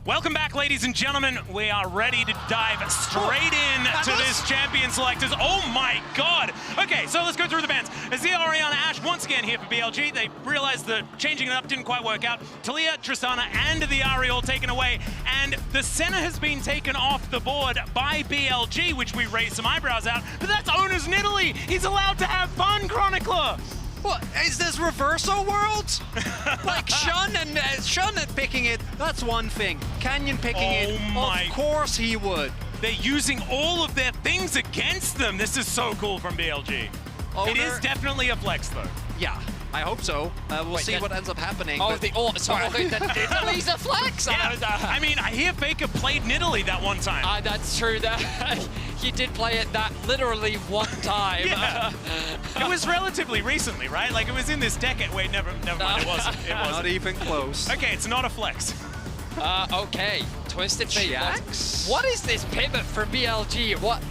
Welcome back, ladies and gentlemen. We are ready to dive straight in to this champion selectors. Oh my god! Okay, so let's go through the bans. Azir, Orianna, Ashe once again here for BLG. They realized that changing it up didn't quite work out. Talia, Tristana, and the Ahri all taken away. And the Senna has been taken off the board by BLG, which we raised some eyebrows at. But that's Oner's Nidalee! He's allowed to have fun, Chronicler! What, is this reversal worlds? Like Shun and picking it, that's one thing. Canyon picking it, of course he would. They're using all of their things against them. This is so cool from BLG. Oner, it is definitely a flex though. Yeah, I hope so. We'll see what ends up happening. Oh, sorry, Nidalee's a flex! Yeah, I mean, I hear Faker played Nidalee that one time. That's true. He did play it that literally one time. Yeah. It was relatively recently, right? Like it was in this decade. Wait, never mind, it wasn't. It wasn't. Not even close. Okay, it's not a flex. Okay, Twisted Fate. Jax? What is this pivot for BLG? What?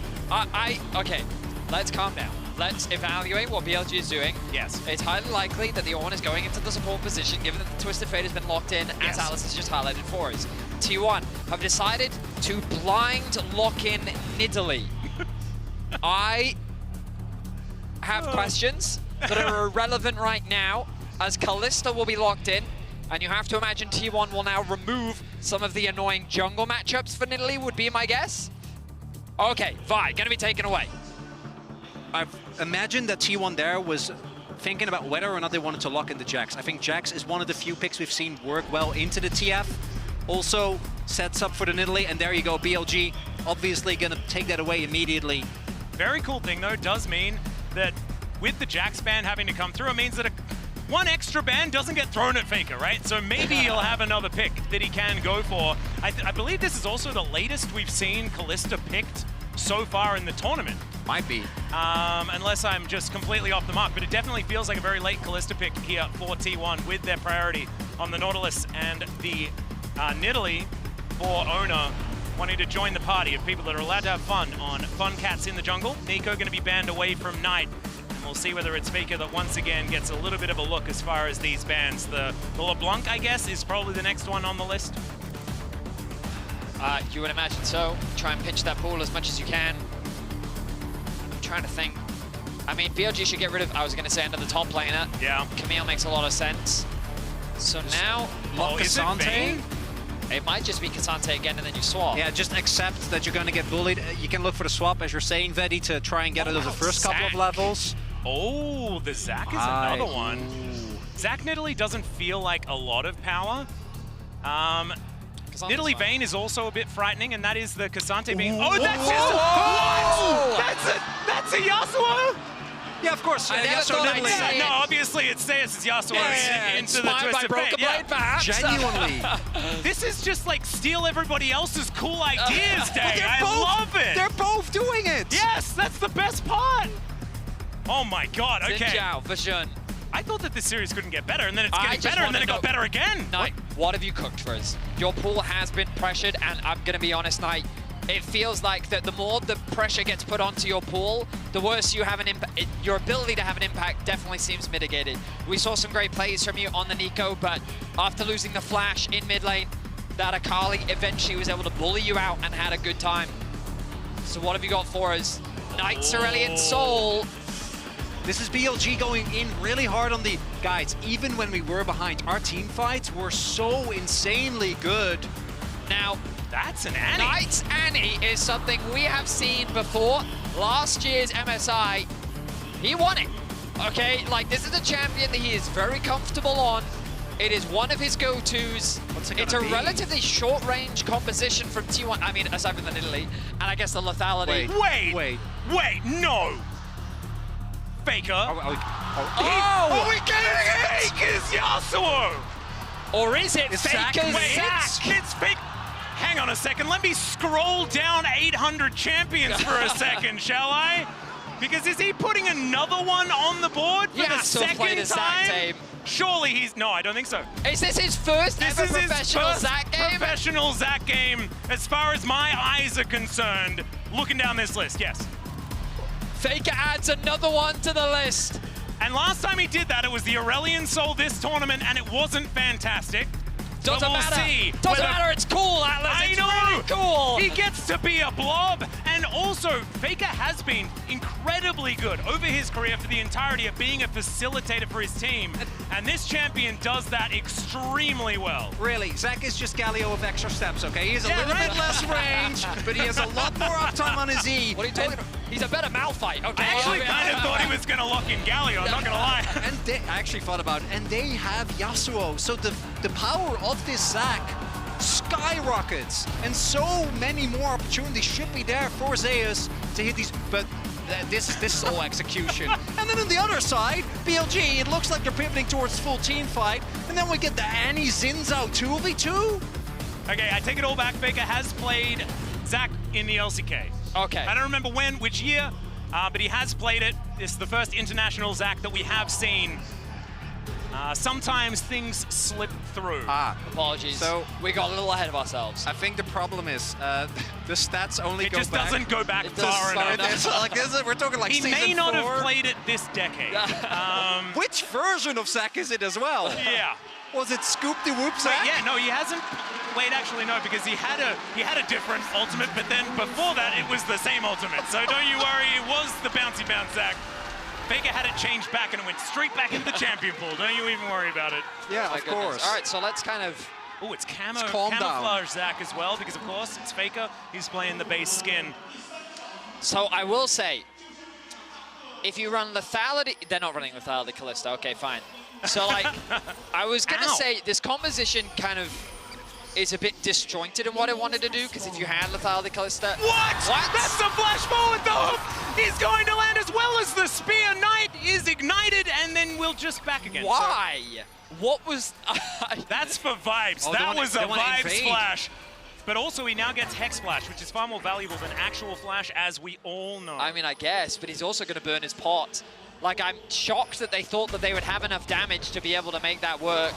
Okay, let's calm down. Let's evaluate what BLG is doing. Yes. It's highly likely that the Ornn is going into the support position, given that the Twisted Fate has been locked in, as Atlus has just highlighted for us. T1 have decided to blind lock in Nidalee. I have questions that are irrelevant right now, as Kalista will be locked in, and you have to imagine T1 will now remove some of the annoying jungle matchups for Nidalee, would be my guess. Okay, Vi, gonna be taken away. I imagine that T1 there was thinking about whether or not they wanted to lock into Jax. I think Jax is one of the few picks we've seen work well into the TF. Also sets up for the Nidalee, and there you go, BLG obviously gonna take that away immediately. Very cool thing though, does mean that with the Jax ban having to come through, it means that one extra ban doesn't get thrown at Faker, right? So maybe he'll have another pick that he can go for. I believe this is also the latest we've seen Kalista picked so far in the tournament. Might be. Unless I'm just completely off the mark, but it definitely feels like a very late Kalista pick here for T1 with their priority on the Nautilus and the Nidalee for Oner wanting to join the party of people that are allowed to have fun on Fun Cats in the jungle. Nico going to be banned away from Knight, and we'll see whether it's Faker that once again gets a little bit of a look as far as these bans. The LeBlanc, I guess, is probably the next one on the list. You would imagine so. Try and pinch that pool as much as you can. I'm trying to think. I mean, BLG should get rid of, I was going to say, another top laner. Yeah. Camille makes a lot of sense. So now, Kasante? It might just be Kasante again and then you swap. Yeah, just accept that you're going to get bullied. You can look for the swap, as you're saying, Vedi, to try and get out of the first couple of levels. Oh, the Zac is another one. Zac Nidalee doesn't feel like a lot of power. Nidalee Vayne is also a bit frightening, and that is the Kasante being... Oh, that's just... What? That's a Yasuo? Yeah, of course. Yasuo Nidalee. Yeah, no, obviously it says it's Yasuo into the Twisted Fate. Genuinely. This is just like steal everybody else's cool ideas day. I love it. They're both doing it. Yes, that's the best part. Oh my god, okay. Xin Zhao, for sure. I thought that this series couldn't get better, and then it's getting better, and then it got better again. Knight, what have you cooked for us? Your pool has been pressured, and I'm going to be honest, Knight, it feels like that the more the pressure gets put onto your pool, the worse you have an impact. Your ability to have an impact definitely seems mitigated. We saw some great plays from you on the Nico, but after losing the flash in mid lane, that Akali eventually was able to bully you out and had a good time. So what have you got for us? Knight, Cerulean Soul. This is BLG going in really hard on the guys. Even when we were behind, our team fights were so insanely good. Now, that's an Annie. Knight's Annie is something we have seen before. Last year's MSI, he won it. Okay, like this is a champion that he is very comfortable on. It is one of his go-tos. It's a relatively short-range composition from T1. I mean, aside from the Nidalee, and I guess the lethality. Wait, no. Faker. Are we getting it? Faker's Yasuo! Or is it Faker's Zac? It's Fake. Hang on a second, let me scroll down 800 champions for a second, shall I? Because is he putting another one on the board for the second time? Surely he's... No, I don't think so. Is this his first ever professional Zac game? Professional Zac game, as far as my eyes are concerned, looking down this list, yes. Faker adds another one to the list. And last time he did that, it was the Aurelion Soul this tournament, and it wasn't fantastic. Doesn't we'll matter. see. Doesn't matter. It's cool, Atlus. I It's know. really cool. He gets to be a blob. And also, Faker has been incredibly good over his career for the entirety of being a facilitator for his team. And this champion does that extremely well. Really, Zach is just Galio with extra steps, okay? He has a Yeah, little right? bit less range, but he has a lot more uptime on his E. What are you talking about? He's a better Malphite. Okay. I actually kind of thought he was going to lock in Galio, I'm not going to lie. And I actually thought about it, and they have Yasuo, so the power of this Zach skyrockets, and so many more opportunities should be there for Zeus to hit these, but this is all execution. And then on the other side, BLG, it looks like they're pivoting towards full team fight, and then we get the Xin Zhao 2v2. Okay, I take it all back. Faker has played Zach in the LCK. Okay. I don't remember when, which year, but he has played it. This is the first international Zach that we have seen. Sometimes things slip through. Apologies. So we got a little ahead of ourselves. I think the problem is the stats only It go just back. doesn't go back It doesn't far slow enough. down. It's like we're talking like He season may not 4. have played it this decade. Which version of Zach is it as well? Yeah. Was it Scoop the Whoop Zach? But yeah, no, he hasn't. Wait, actually, no, because he had a different ultimate, but then before that, it was the same ultimate. So don't you worry, it was the bouncy bounce Zach. Faker had it changed back and it went straight back into the champion pool. Don't you even worry about it. Yeah, My of goodness. course. All right, so let's kind of... Oh, it's calm down. camouflage Zach as well, because of course it's Faker. He's playing the base skin. So I will say, if you run lethality... They're not running lethality Kalista. Okay, fine. So, like, I was going to Ow. say, this composition kind of is a bit disjointed in what I wanted to do, because if you had lethality Kalista... What? What? That's the flash forward, the hook! He's going to land as well as the spear. Knight is ignited, and then we'll just back again. Why? What was... So that's for vibes. Oh, That was a they wanna vibes invade. flash. But also, he now gets Hex Flash, which is far more valuable than actual Flash, as we all know. I mean, I guess, but he's also going to burn his pot. Like, I'm shocked that they thought that they would have enough damage to be able to make that work.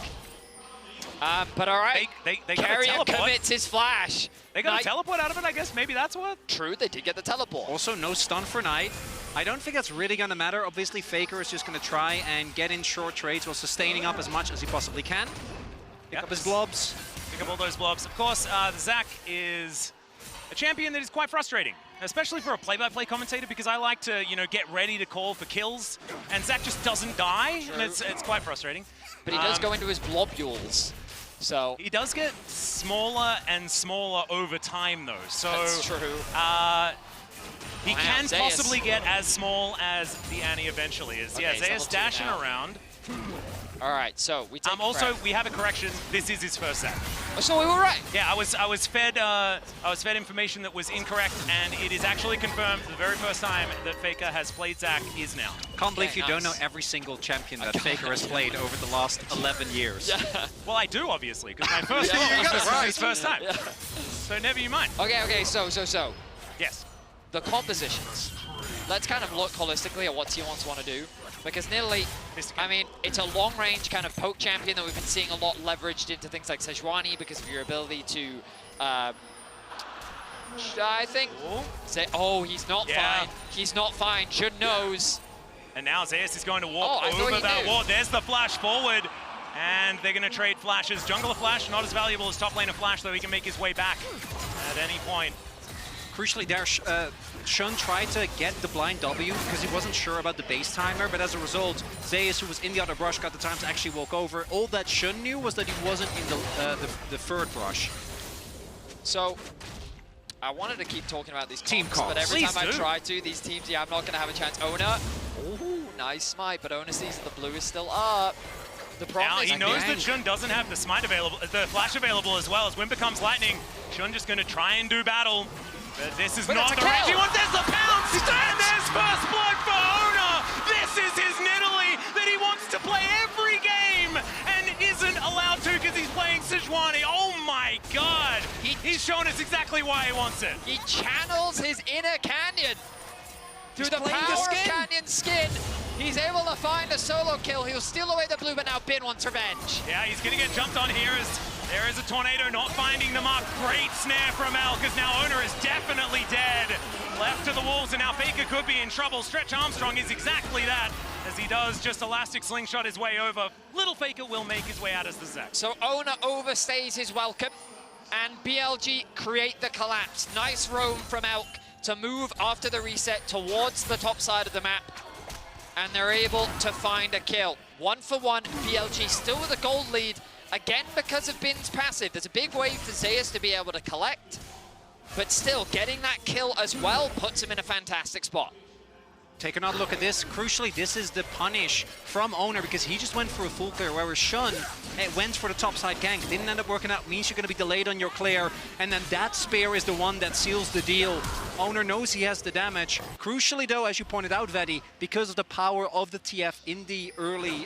But all right, They got a Keria teleport. commits his flash. They got Knight- a teleport out of it, I guess. Maybe that's what. True, they did get the teleport. Also, no stun for Knight. I don't think that's really going to matter. Obviously, Faker is just going to try and get in short trades while sustaining up as much as he possibly can. Pick up his blobs. Pick up all those blobs. Of course, Zach is a champion that is quite frustrating, especially for a play-by-play commentator, because I like to, you know, get ready to call for kills, and Zach just doesn't die, and it's quite frustrating. But he does go into his blobules. So He does get smaller and smaller over time, though. So that's true. he Wow, can Zeus. possibly get as small as the Annie eventually is. Okay, Yeah, he's Zeus level 2 dashing now. around. All right, so we take Also, prep. we have a correction. This is his first Zach. So we were right. Yeah, I was fed information that was incorrect, and it is actually confirmed the very first time that Faker has played Zach is now. Can't believe Okay, you don't know nice. every single champion that Faker has played over the last 11 years. Well, I do, obviously, because my first Yeah, one you was got it right. his first time. So never you mind. Okay, so Yes. the compositions. Let's kind of look holistically at what T1s want to do. Because Nidalee, I mean, it's a long-range kind of poke champion that we've been seeing a lot leveraged into things like Sejuani because of your ability to, I think, say, oh, he's not fine. He's not fine. Jun knows. And now Zeus is going to walk I thought over he that knew. wall. There's the flash forward. And they're going to trade flashes. Jungler Flash, not as valuable as top laner Flash, though he can make his way back at any point. Crucially there, Shun tried to get the blind W because he wasn't sure about the base timer, but as a result, Zeus, who was in the other brush, got the time to actually walk over. All that Shun knew was that he wasn't in the third brush. So, I wanted to keep talking about these Team comps, calls. but every Please time I do. try to, these teams, I'm not going to have a chance. Oner, ooh, nice smite, but Oner sees the blue is still up. The problem Now is he knows gang. that Shun doesn't have the smite available, the flash available as well. As Wind becomes lightning, Shun just going to try and do battle. But this is But not it's the a range he kill. wants. There's the pounce! And there's first blood for Oner! This is his Nidalee that he wants to play every game and isn't allowed to because he's playing Sejuani. Oh my god! He's shown us exactly why he wants it. he channels his inner Canyon. Through the playing the power of skin. Canyon skin, he's able to find a solo kill. He'll steal away the blue, but now Bin wants revenge. Yeah, he's gonna get jumped on here as there is a tornado not finding the mark. Great snare from Al, because now Oner is definitely dead. Left to the wolves, and now Faker could be in trouble. Stretch Armstrong is exactly that. as he does just elastic slingshot his way over. Little Faker will make his way out as the Zek. So Oner overstays his welcome, and BLG create the collapse. Nice roam from Elk to move after the reset towards the top side of the map, and they're able to find a kill. 1 for 1, BLG still with a gold lead, again because of Bin's passive. There's a big wave for Zeus to be able to collect, but still getting that kill as well puts him in a fantastic spot. Take another look at this. Crucially, this is the punish from Oner because he just went for a full clear, whereas Shun went for the topside gank. Didn't end up working out, means you're going to be delayed on your clear, and then that spear is the one that seals the deal. Oner knows he has the damage. Crucially though, as you pointed out, Vedi, because of the power of the TF in the early,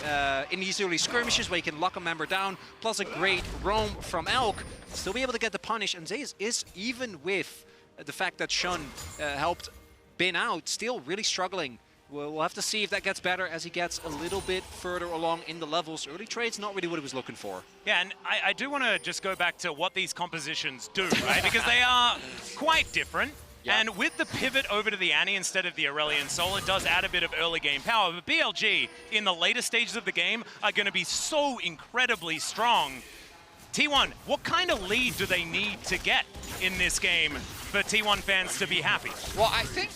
in these early skirmishes where you can lock a member down, plus a great roam from Elk, still be able to get the punish. And Zeus is, even with the fact that Shun helped Bin out, still really struggling. We'll have to see if that gets better as he gets a little bit further along in the levels. Early trade's not really what he was looking for. Yeah, and I do want to just go back to what these compositions do, right? Because they are quite different. Yeah. And with the pivot over to the Annie instead of the Aurelion Soul, it does add a bit of early game power. But BLG, in the later stages of the game, are going to be so incredibly strong. T1, what kind of lead do they need to get in this game for T1 fans to be happy? Well, I think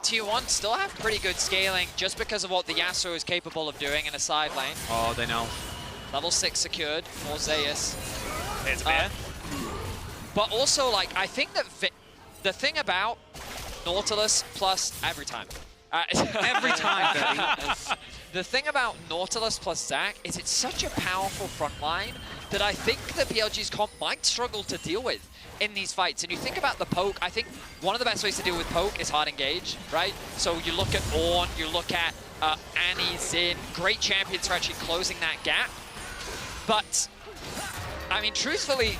T1 still have pretty good scaling just because of what the Yasuo is capable of doing in a side lane. Oh, they know. Level 6 secured for Zeus. There's Bear. But also, like, I think that the thing about Nautilus plus every time. Every time, baby. The thing about Nautilus plus Zac is it's such a powerful front line that I think the BLG's comp might struggle to deal with in these fights. And you think about the poke, I think one of the best ways to deal with poke is hard engage, right? So you look at Ornn, you look at Annie, Xin, great champions for actually closing that gap. But, I mean, truthfully,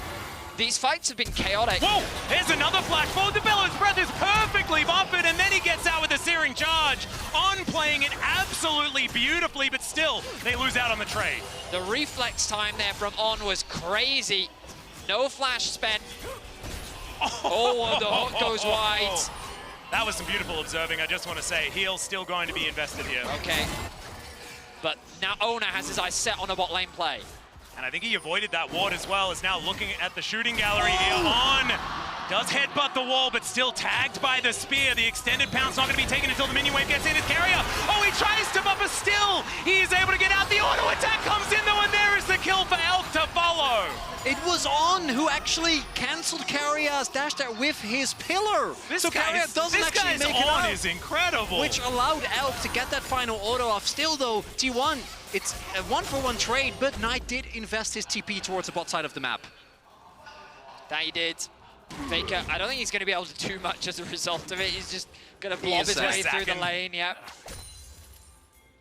these fights have been chaotic. Whoa! There's another flash forward. The Bellow's Breath is perfectly buffered, and then he gets out with a Searing Charge. On playing it absolutely beautifully, but still, they lose out on the trade. The reflex time there from Ornn was crazy. No flash spent. Oh, the hook goes wide. That was some beautiful observing, I just want to say. Heal's still going to be invested here. Okay. But now Oner has his eyes set on a bot lane play. And I think he avoided that ward as well, is now looking at the shooting gallery here. On does headbutt the wall, but still tagged by the spear. The extended pounce not going to be taken until the minion wave gets in. It's Keria. Oh, he tries to buffer still. He is able to get out. The auto attack comes in though, and there is the kill for Elk to follow. It was On who actually cancelled Keria's dash there with his pillar. This so Keria doesn't actually make it out. Is incredible. Which allowed Elk to get that final auto off. Still though, T1, it's a 1-for-1 trade, but Knight did invest his TP towards the bot side of the map. That he did. Faker, I don't think he's going to be able to do much as a result of it. He's just going to blob his way through the lane, yep.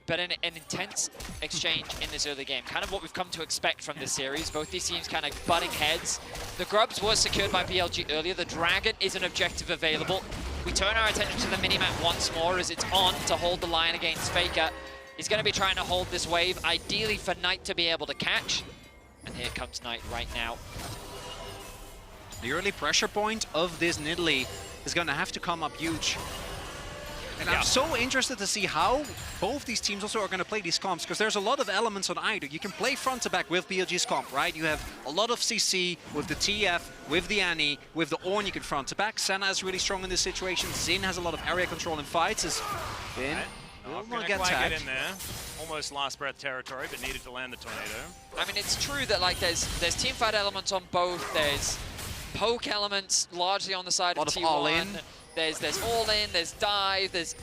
But an intense exchange in this early game. Kind of what we've come to expect from this series. Both these teams kind of butting heads. The Grubs was secured by BLG earlier. The Dragon is an objective available. We turn our attention to the minimap once more as it's On to hold the line against Faker. He's going to be trying to hold this wave, ideally for Knight to be able to catch. And here comes Knight right now. The early pressure point of this Nidalee is going to have to come up huge. And I'm so interested to see how both these teams also are going to play these comps, because there's a lot of elements on either. You can play front to back with BLG's comp, right? You have a lot of CC with the TF, with the Annie, with the Ornn you can front to back. Senna is really strong in this situation. Xin has a lot of area control in fights. Bin will get tagged. In there. Almost last breath territory, but needed to land the tornado. I mean, it's true that like there's teamfight elements on both. There's poke elements largely on the side of T1. All in. There's all in. There's dive. There's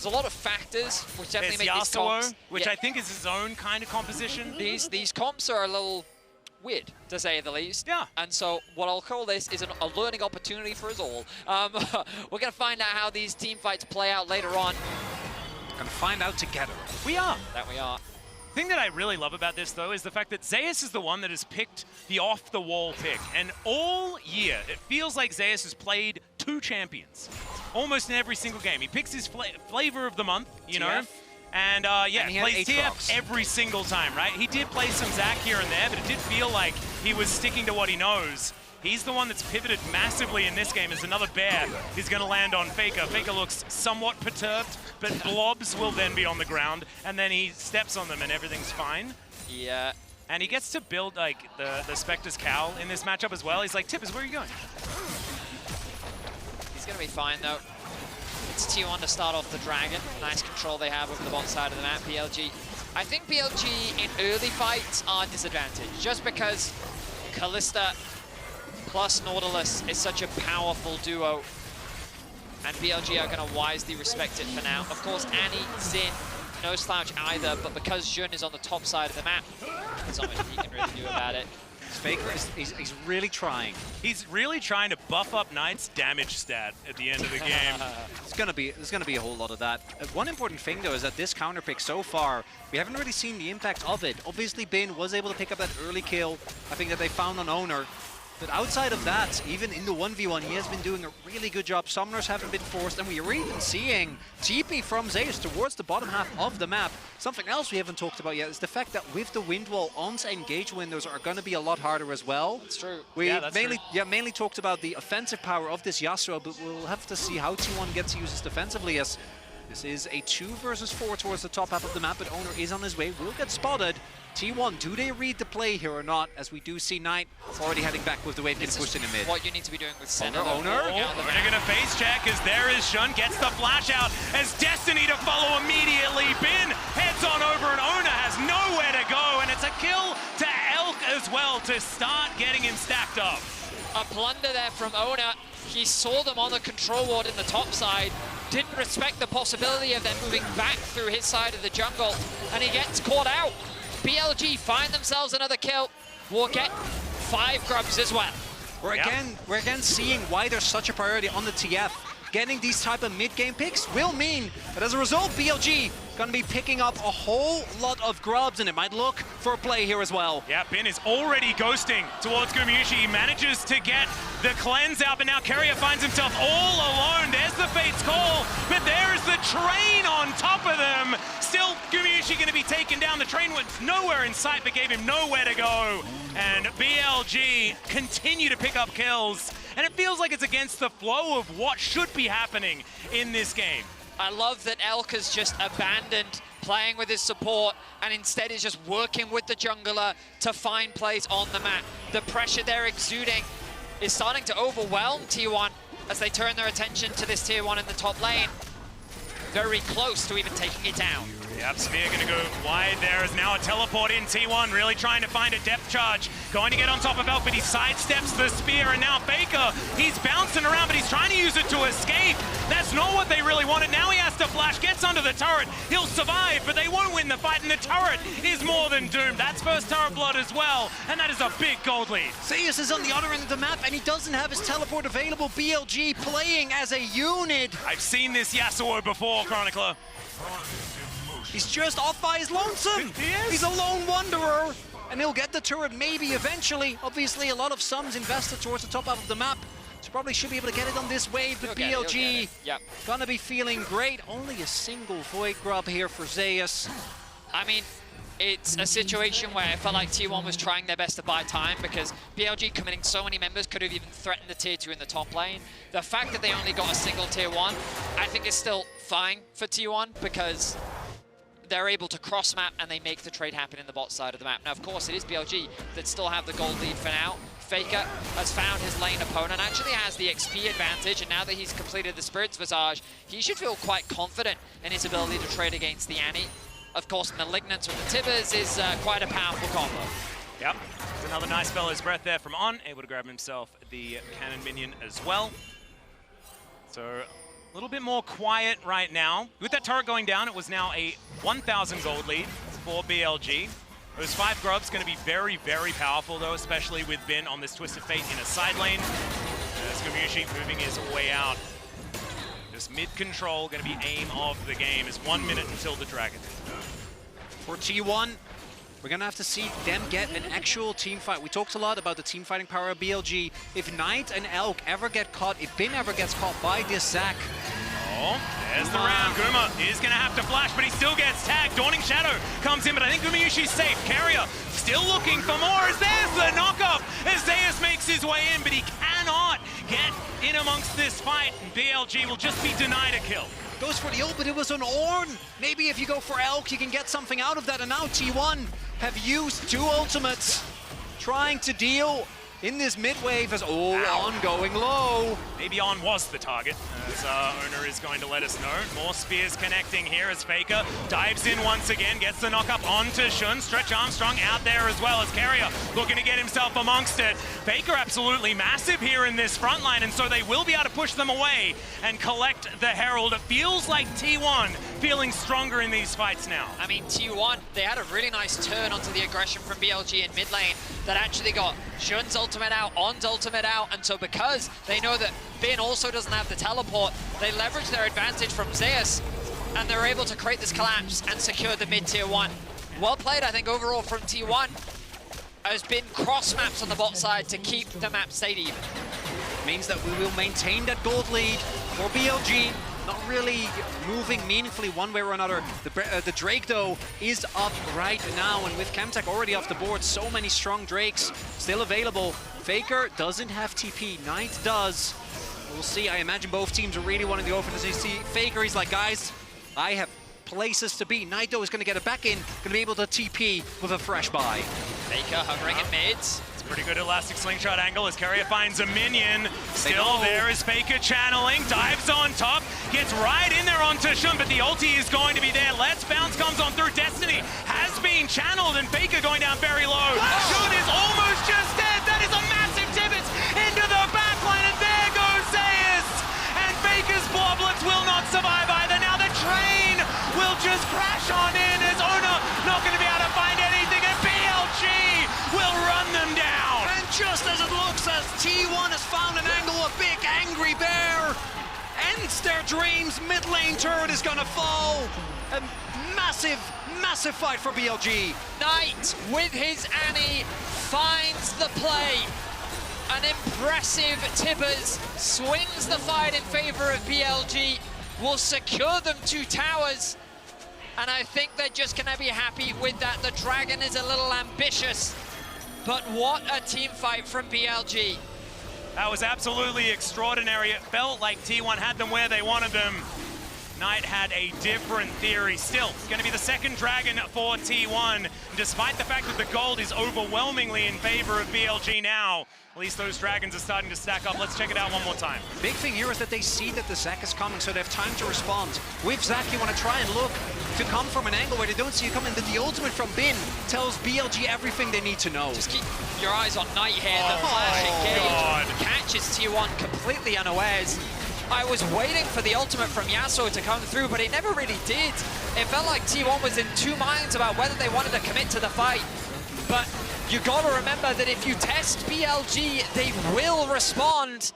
a lot of factors which definitely make these comps. Which I think is his own kind of composition. These comps are a little weird, to say the least. Yeah. And so what I'll call this is a learning opportunity for us all. We're going to find out how these team fights play out later on. We're going to find out together. We are. That we are. The thing that I really love about this, though, is the fact that Zeus is the one that has picked the off-the-wall pick. And all year, it feels like Zeus has played two champions. Almost in every single game. He picks his flavor of the month, you know? And, yeah, plays TF every single time, right? He did play some Zac here and there, but it did feel like he was sticking to what he knows. He's the one that's pivoted massively in this game as another bear is going to land on Faker. Faker looks somewhat perturbed, but blobs will then be on the ground, and then he steps on them and everything's fine. Yeah. And he gets to build like the Spectre's cowl in this matchup as well. He's like, Tippers, where are you going? He's going to be fine though. It's T1 to start off the Dragon. Nice control they have over the bottom side of the map. BLG. I think BLG in early fights are disadvantaged just because Kalista plus Nautilus is such a powerful duo. And BLG are going to wisely respect it for now. Of course, Annie, Xin, no slouch either, but because Jun is on the top side of the map, there's not much he can really do about it. Faker he's really trying. He's really trying to buff up Knight's damage stat at the end of the game. There's gonna be a whole lot of that. One important thing though is that this counter pick so far, we haven't really seen the impact of it. Obviously Bin was able to pick up that early kill, I think that they found on Oner. But outside of that, even in the 1v1, he has been doing a really good job. Summoners haven't been forced, and we are even seeing TP from Zeus towards the bottom half of the map. Something else we haven't talked about yet is the fact that with the wind wall, Ornn's engage windows are going to be a lot harder as well. That's true. We mainly talked about the offensive power of this Yasuo, but we'll have to see how T1 gets to use this defensively, as this is a 2 versus 4 towards the top half of the map, but Oner is on his way, will get spotted. T1, do they read the play here or not? As we do see Knight already heading back with the wave getting pushed in the mid. What you need to be doing with Senna. Oner. They're going to face check as there is Shun, gets the flash out as Destiny to follow immediately. Bin heads on over and Oner has nowhere to go, and it's a kill to Elk as well to start getting him stacked up. A plunder there from Oner. He saw them on the control ward in the top side, didn't respect the possibility of them moving back through his side of the jungle, and he gets caught out. BLG find themselves another kill. We'll get 5 grubs as well. We're again seeing why there's such a priority on the TF. Getting these type of mid-game picks will mean that as a result, BLG gonna be picking up a whole lot of grubs, and it might look for a play here as well. Yeah, Bin is already ghosting towards Gumayusi. He manages to get the cleanse out, but now Keria finds himself all alone. There's the Fate's call, but there's the train on top of them. Still, Gumayusi gonna be taken down. The train was nowhere in sight, but gave him nowhere to go. And BLG continue to pick up kills, and it feels like it's against the flow of what should be happening in this game. I love that Elk has just abandoned playing with his support and instead is just working with the jungler to find plays on the map. The pressure they're exuding is starting to overwhelm T1 as they turn their attention to this tier 1 in the top lane. Very close to even taking it down. Yep, Spear gonna go wide there as now a teleport in. T1 really trying to find a depth charge. Going to get on top of Elk, but he sidesteps the Spear, and now Faker, he's bouncing around, but he's trying to use it to escape. That's not what they really wanted. Now he has to flash, gets under the turret. He'll survive, but they won't win the fight, and the turret is more than doomed. That's first turret blood as well, and that is a big gold lead. Zeus is on the other end of the map, and he doesn't have his teleport available. BLG playing as a unit. I've seen this Yasuo before, Chronicler. He's just off by his lonesome. He is. He's a lone wanderer, and he'll get the turret maybe eventually. Obviously, a lot of sums invested towards the top half of the map, so probably should be able to get it on this wave. But BLG gonna be feeling great. Only a single Void Grub here for Zeus. I mean, it's a situation where I felt like T1 was trying their best to buy time because BLG committing so many members could have even threatened the tier 2 in the top lane. The fact that they only got a single tier 1, I think is still fine for T1 because they're able to cross-map and they make the trade happen in the bot side of the map. Now, of course, it is BLG that still have the gold lead for now. Faker has found his lane opponent, actually has the XP advantage, and now that he's completed the Spirit's Visage, he should feel quite confident in his ability to trade against the Annie. Of course, Malignance with the Tibbers is quite a powerful combo. Yep, it's another nice spell of his breath there from Ornn, able to grab himself the cannon minion as well. So, a little bit more quiet right now. With that turret going down, it was now a 1,000 gold lead for BLG. Those 5 grubs going to be very, very powerful though, especially with Bin on this Twisted Fate in a side lane. As Gumayusi moving his way out. Just mid-control, going to be aim of the game. It's 1 minute until the dragon. For T1, we're gonna have to see them get an actual team fight. We talked a lot about the team fighting power of BLG. If Knight and Elk ever get caught, if Bin ever gets caught by this Zac, Oh, there's the round. Guma is going to have to flash, but he still gets tagged. Dawning Shadow comes in, but I think Gumayusi's safe. Keria still looking for more as there's the knockup as Zeus makes his way in, but he cannot get in amongst this fight. And BLG will just be denied a kill. Goes for the ult, but it was on Ornn. Maybe if you go for Elk, you can get something out of that. And now T1 have used 2 ultimates, trying to deal in this mid-wave as On going low. Maybe On was the target, as Oner is going to let us know. More spears connecting here as Faker dives in once again, gets the knock-up onto Xun. Stretch Armstrong out there as well as Keria looking to get himself amongst it. Faker absolutely massive here in this front line, and so they will be able to push them away and collect the Herald. It feels like T1 feeling stronger in these fights now. I mean, T1, they had a really nice turn onto the aggression from BLG in mid lane that actually got Xun's ultimate out, On's ultimate out, and so because they know that Bin also doesn't have the teleport, they leverage their advantage from Zeus, and they're able to create this collapse and secure the mid-tier 1. Well played, I think, overall from T1. Has been cross maps on the bot side to keep the map stayed even. Means that we will maintain that gold lead for BLG. Not really moving meaningfully one way or another. The Drake, though, is up right now, and with Chemtech already off the board, so many strong Drakes still available. Faker doesn't have TP, Knight does. We'll see. I imagine both teams are really wanting to go for this. You see Faker, he's like, guys, I have places to be. Knight, though, is going to get it back in, going to be able to TP with a fresh buy. Faker hovering in mids. Pretty good elastic slingshot angle as Keria finds a minion. Still there is Faker channeling, dives on top, gets right in there onto Xun, but the ulti is going to be there. Let's Bounce comes on through. Destiny has been channeled and Faker going down very low. Xun is almost just dead. That is a massive pivot into the backline, and there goes Zeus. And Faker's bloblets will not survive either. Now the train will just crash on in as Oner not going to be able to find anything, and BLG will run them down. Just as it looks, as T1 has found an angle, a big angry bear ends their dreams. Mid lane turret is gonna fall. A massive, massive fight for BLG. Knight with his Annie finds the play. An impressive Tibbers swings the fight in favor of BLG, will secure them 2 towers. And I think they're just gonna be happy with that. The Dragon is a little ambitious. But what a team fight from BLG. That was absolutely extraordinary. It felt like T1 had them where they wanted them. Knight had a different theory. Still, it's going to be the second Dragon for T1. Despite the fact that the gold is overwhelmingly in favor of BLG now, at least those Dragons are starting to stack up. Let's check it out one more time. Big thing here is that they see that the Zac is coming, so they have time to respond. With Zac, you want to try and look to come from an angle where they don't see you coming. Then the ultimate from Bin tells BLG everything they need to know. Just keep your eyes on Knight here. The flash engage catches T1 completely unawares. I was waiting for the ultimate from Yasuo to come through, but it never really did. It felt like T1 was in 2 minds about whether they wanted to commit to the fight. But you gotta remember that if you test BLG, they will respond.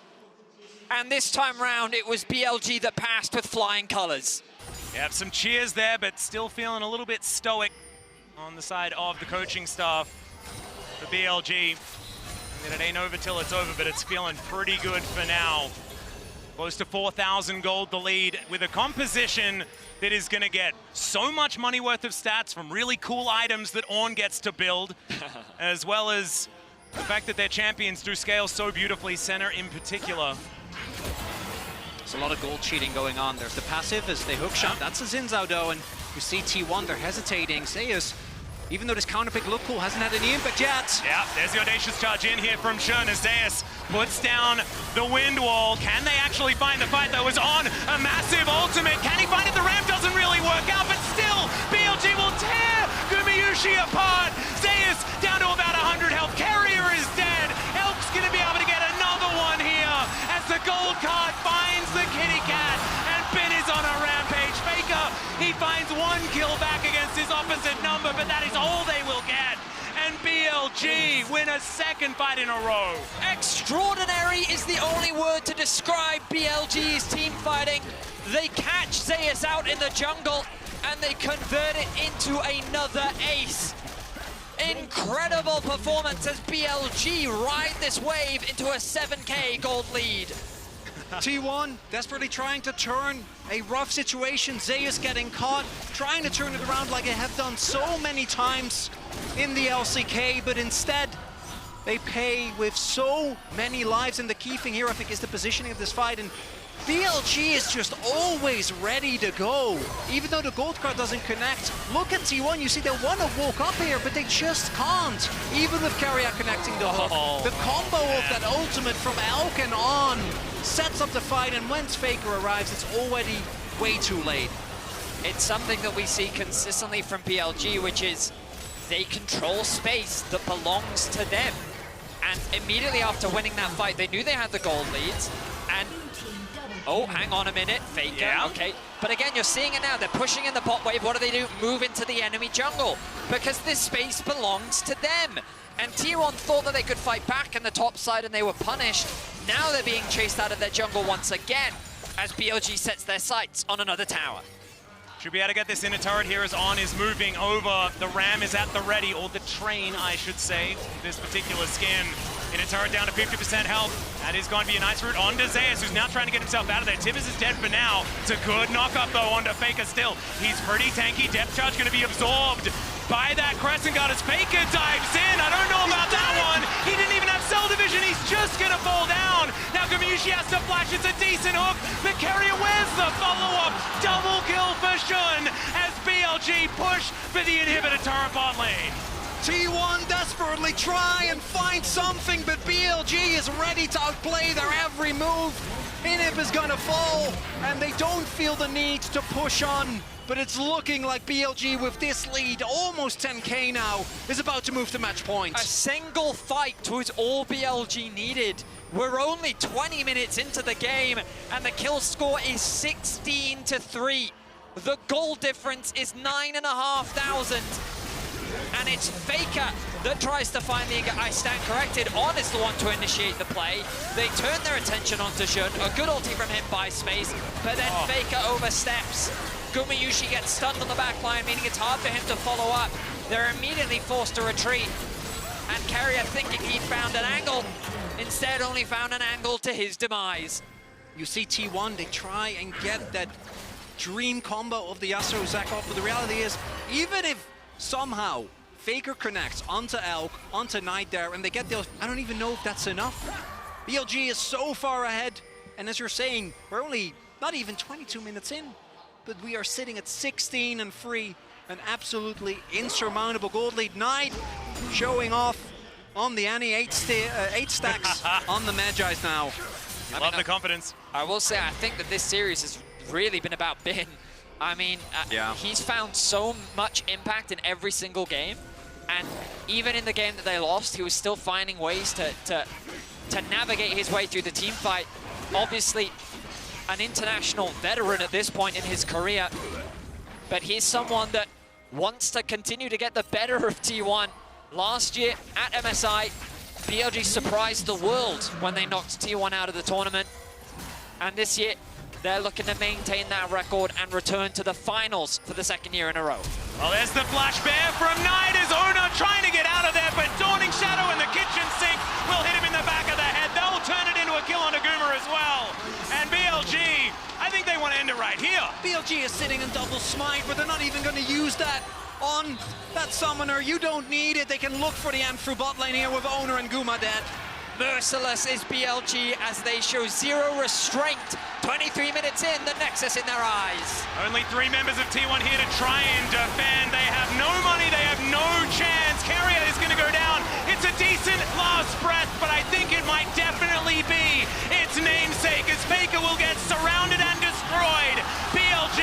And this time round, it was BLG that passed with flying colors. You have some cheers there, but still feeling a little bit stoic on the side of the coaching staff for BLG. I mean, it ain't over till it's over, but it's feeling pretty good for now. Close to 4,000 gold the lead with a composition that is going to get so much money worth of stats from really cool items that Ornn gets to build, as well as the fact that their champions do scale so beautifully, Senna in particular. There's a lot of gold cheating going on. There's the passive as they hook shot. That's a Xin Zhao though, and you see T1, they're hesitating. Zeus, even though this counter pick looked cool, hasn't had any impact yet. Yeah, there's the audacious charge in here from Xun as Zeus puts down the wind wall. Can they actually find the fight that was on? A massive ultimate. Can he find it? The ramp doesn't really work out, but still, BLG will tear Gumayusi apart. Zeus down to about 100 health. Keria is dead. Elk's gonna be able to get another one here as the gold card finds the kitty cat, and Bin is on a rampage. Faker, he finds 1 kill back against his opposite number, but that is all they will get. And BLG win a 2nd fight in a row. Extraordinary is the only word to describe BLG's team fighting. They catch Zeus out in the jungle and they convert it into another ace. Incredible performance as BLG ride this wave into a 7K gold lead. T1 desperately trying to turn a rough situation. Zeus getting caught, trying to turn it around like they have done so many times in the LCK, but instead they pay with so many lives. And the key thing here, I think, is the positioning of this fight. And BLG is just always ready to go. Even though the gold card doesn't connect, look at T1, you see they want to walk up here, but they just can't. Even with Keria connecting the hook. The combo of that ultimate from Elk and On sets up the fight, and once Faker arrives, it's already way too late. It's something that we see consistently from BLG, which is they control space that belongs to them. And immediately after winning that fight, they knew they had the gold leads, and oh, hang on a minute, Faker, yeah. Okay. But again, you're seeing it now, they're pushing in the bot wave. What do? Move into the enemy jungle, because this space belongs to them. And T1 thought that they could fight back in the top side and they were punished. Now they're being chased out of their jungle once again, as BLG sets their sights on another tower. Should be able to get this inner turret here as On is moving over. The Ram is at the ready, or the train, I should say, this particular skin. Inner turret down to 50% health. That is going to be a nice route onto Zeus, who's now trying to get himself out of there. Tibbers is dead for now. It's a good knock-up, though, onto Faker still. He's pretty tanky. Depth charge going to be absorbed by that Crescent Guard as Faker dives in. I don't know about that one. He didn't even have cell division. He's just going to fall down. Now Gumayusi has to flash. It's a decent hook. But Keria, where's the follow-up? Double kill for Xun as BLG push for the inhibitor turret bot lane. T1 desperately try and find something, but BLG is ready to outplay their every move. Inhib is gonna fall, and they don't feel the need to push on, but it's looking like BLG with this lead, almost 10k now, is about to move to match point. A single fight was all BLG needed. We're only 20 minutes into the game, and the kill score is 16-3. The goal difference is 9,500. And it's Faker that tries to find the... I stand corrected. On is the one to initiate the play. They turn their attention onto Xun. A good ulti from him buys space, but then Faker oversteps. Gumayusi gets stunned on the back line, meaning it's hard for him to follow up. They're immediately forced to retreat. And Keria, thinking he'd found an angle, instead only found an angle to his demise. You see T1, they try and get that dream combo of the Yasuo Zac off, but the reality is, even if somehow Faker connects onto Elk, onto Knight there, and they get those, I don't even know if that's enough. BLG is so far ahead, and as you're saying, we're only not even 22 minutes in, but we are sitting at 16-3, an absolutely insurmountable gold lead. Knight showing off on the Annie, 8 stacks on the Magi's now. I love the confidence. I will say, I think that this series has really been about Bin. I mean, he's found so much impact in every single game, and even in the game that they lost, he was still finding ways to navigate his way through the team fight. Obviously, an international veteran at this point in his career, but he's someone that wants to continue to get the better of T1. Last year at MSI, BLG surprised the world when they knocked T1 out of the tournament, and this year, they're looking to maintain that record and return to the finals for the second year in a row. Well, there's the flash bear from Knight as Oner trying to get out of there, but Dawning Shadow in the kitchen sink will hit him in the back of the head. They'll turn it into a kill on Aguma as well. And BLG, I think they want to end it right here. BLG is sitting in double smite, but they're not even going to use that on that summoner. You don't need it. They can look for the end through bot lane here with Oner and Guma dead. Merciless is BLG as they show zero restraint. 23 minutes in, the Nexus in their eyes. Only 3 members of T1 here to try and defend. They have no money, they have no chance. Keria is going to go down. It's a decent last breath, but I think it might definitely be its namesake as Faker will get surrounded and destroyed. BLG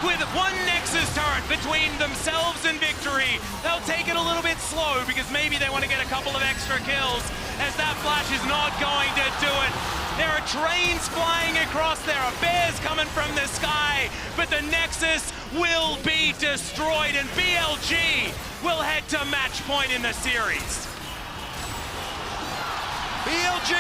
with one Nexus turret between themselves and victory. They'll take it a little bit slow because maybe they want to get a couple of extra kills, as that flash is not going to do it. There are trains flying across, there are bears coming from the sky, but the Nexus will be destroyed and BLG will head to match point in the series. BLG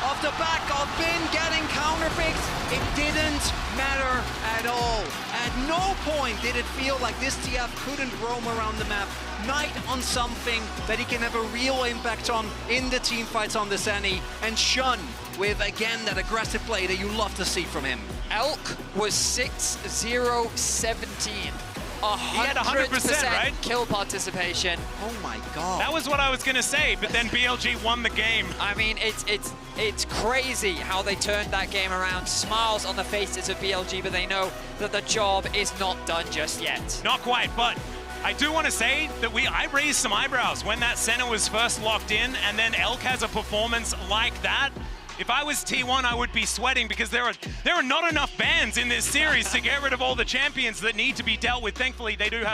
off the back of Bin getting counterpicks. It didn't matter at all. At no point did it feel like this TF couldn't roam around the map, Knight on something that he can have a real impact on in the team fights on the Zenny, and Shun with, again, that aggressive play that you love to see from him. Elk was 6-0-17. He had 100%, right? Kill participation. Oh my god. That was what I was going to say, but then BLG won the game. I mean, it's crazy how they turned that game around. Smiles on the faces of BLG, but they know that the job is not done just yet. Not quite, but I do want to say that I raised some eyebrows when that Senna was first locked in, and then Elk has a performance like that. If I was T1, I would be sweating because there are not enough bans in this series to get rid of all the champions that need to be dealt with. Thankfully, they do have